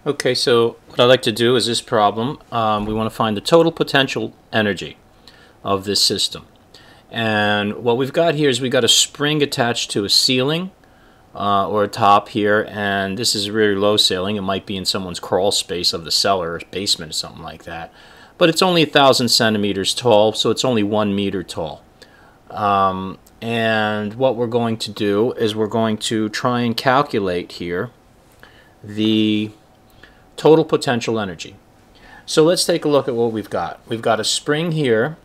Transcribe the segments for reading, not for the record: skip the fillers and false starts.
Okay, so what I'd like to do is this problem. We want to find the total potential energy of this system. And what we've got here is we've got a spring attached to a ceiling or a top here, and this is a really low ceiling. It might be in someone's crawl space of the cellar or basement or something like that. But it's only 1,000 centimeters tall, so it's only 1 meter tall. And what we're going to do is we're going to try and calculate here the total potential energy. So let's take a look at what we've got. We've got a spring here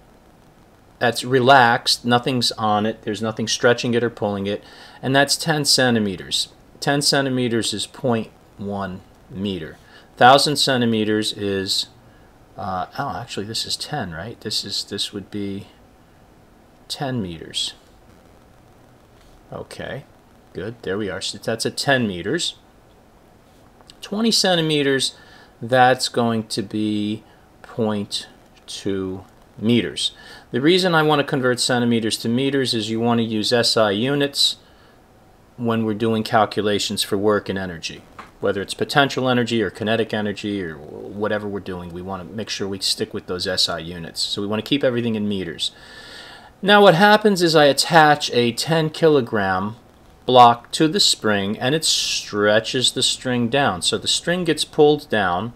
that's relaxed, nothing's on it, there's nothing stretching it or pulling it, and that's 10 centimeters. 10 centimeters is 0.1 meter. 1,000 centimeters is, actually this is 10, right? This would be 10 meters. Okay, good, there we are. So that's at 10 meters. 20 centimeters, that's going to be 0.2 meters. The reason I want to convert centimeters to meters is you want to use SI units when we're doing calculations for work and energy. Whether it's potential energy or kinetic energy or whatever we're doing, we want to make sure we stick with those SI units. So we want to keep everything in meters. Now what happens is I attach a 10 kilogram block to the spring and it stretches the string down. So the string gets pulled down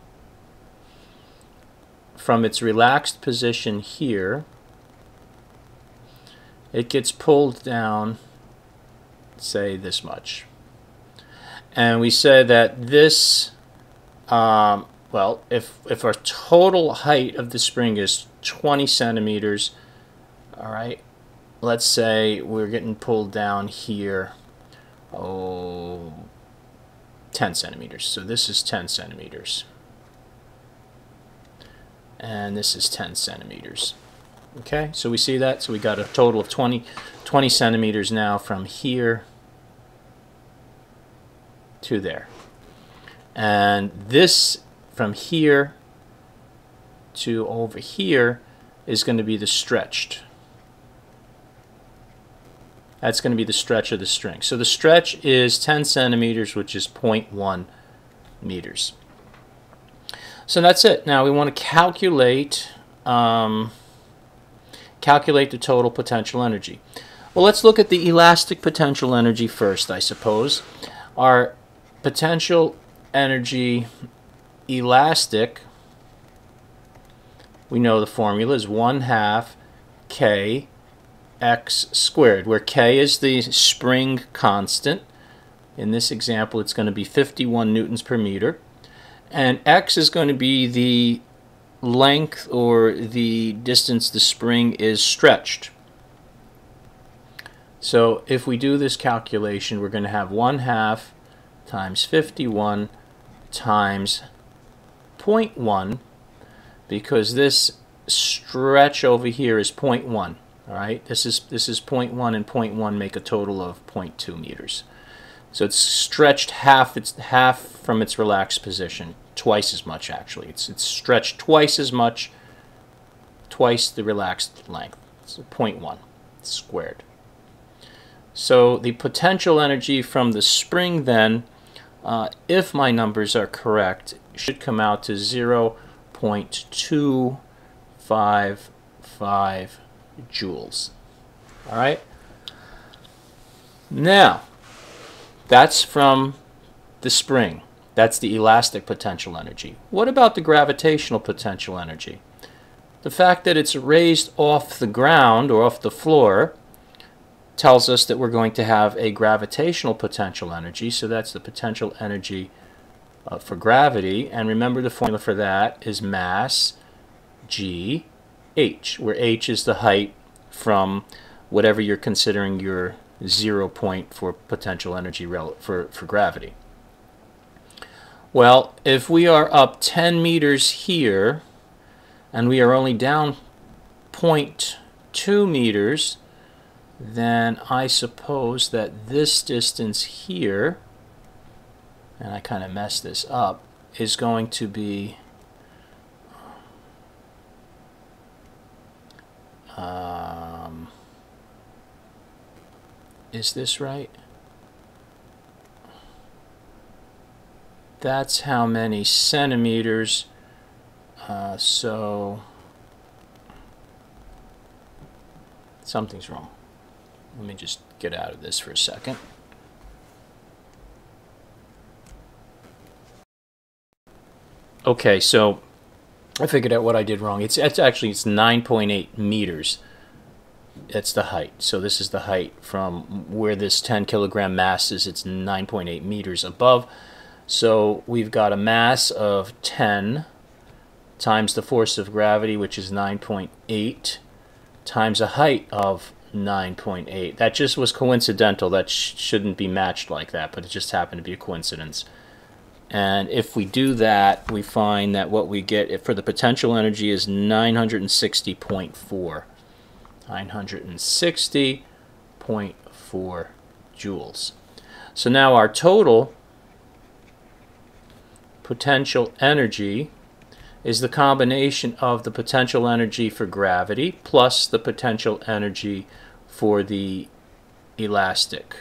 from its relaxed position here. It gets pulled down, say this much. And we say that this, well, if our total height of the spring is 20 centimeters, all right, let's say we're getting pulled down here, 10 centimeters. So this is 10 centimeters. And this is 10 centimeters. Okay, so we see that. So we got a total of 20 centimeters now from here to there. And this from here to over here is going to be the stretched. That's going to be the stretch of the string. So the stretch is 10 centimeters, which is 0.1 meters. So that's it. Now we want to calculate the total potential energy. Well, let's look at the elastic potential energy first, I suppose. Our potential energy elastic, we know the formula is 1/2 K x squared, where K is the spring constant. In this example, it's going to be 51 newtons per meter. And x is going to be the length or the distance the spring is stretched. So if we do this calculation, we're going to have 1/2 times 51 times 0.1, because this stretch over here is 0.1. All right, this is 0.1 and 0.1 make a total of 0.2 meters. So it's stretched half from its relaxed position, twice as much actually. It's stretched twice as much, twice the relaxed length. So 0.1 squared. So the potential energy from the spring then, if my numbers are correct, should come out to 0.255 joules. All right. Now, that's from the spring. That's the elastic potential energy. What about the gravitational potential energy? The fact that it's raised off the ground or off the floor tells us that we're going to have a gravitational potential energy. So that's the potential energy for gravity. And remember, the formula for that is mass g h, where h is the height from whatever you're considering your 0 point for potential energy for gravity. Well, if we are up 10 meters here and we are only down 0.2 meters, then I suppose that this distance here, and I kind of messed this up, is going to be is this right? that's how many centimeters. So something's wrong. Let me just get out of this for a second. Okay, so I figured out what I did wrong. It's 9.8 meters. That's the height. So this is the height from where this 10 kilogram mass is. It's 9.8 meters above. So we've got a mass of 10 times the force of gravity, which is 9.8, times a height of 9.8. That just was coincidental. That shouldn't be matched like that, but it just happened to be a coincidence. And if we do that, we find that what we get for the potential energy is 960.4. 960.4 joules. So now our total potential energy is the combination of the potential energy for gravity plus the potential energy for the elastic,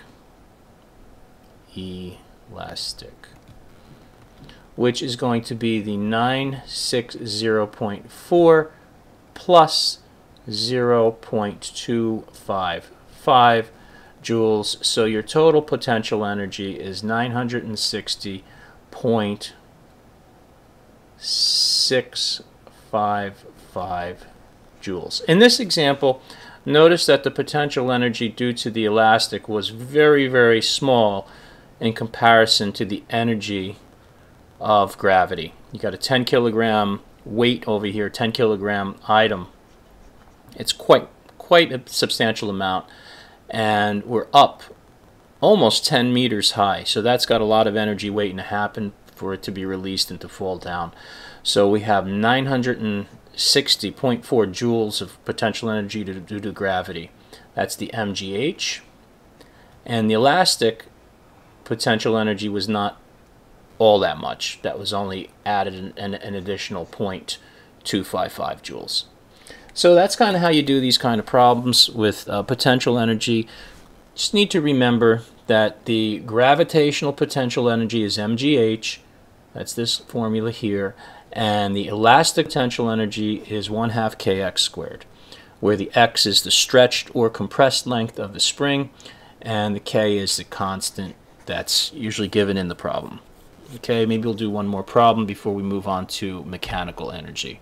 which is going to be the 960.4 plus 0.255 joules. So your total potential energy is 960.655 joules. In this example, notice that the potential energy due to the elastic was very, very small in comparison to the energy of gravity. You got a 10 kilogram weight over here, 10 kilogram item. It's quite a substantial amount, and we're up almost 10 meters high. So that's got a lot of energy waiting to happen for it to be released and to fall down. So we have 960.4 joules of potential energy due to gravity. That's the MGH. And the elastic potential energy was not all that much. That was only added an additional 0.255 joules. So that's kind of how you do these kind of problems with potential energy. Just need to remember that the gravitational potential energy is MGH. That's this formula here. And the elastic potential energy is 1/2 kx squared, where the x is the stretched or compressed length of the spring, and the k is the constant that's usually given in the problem. Okay, maybe we'll do one more problem before we move on to mechanical energy.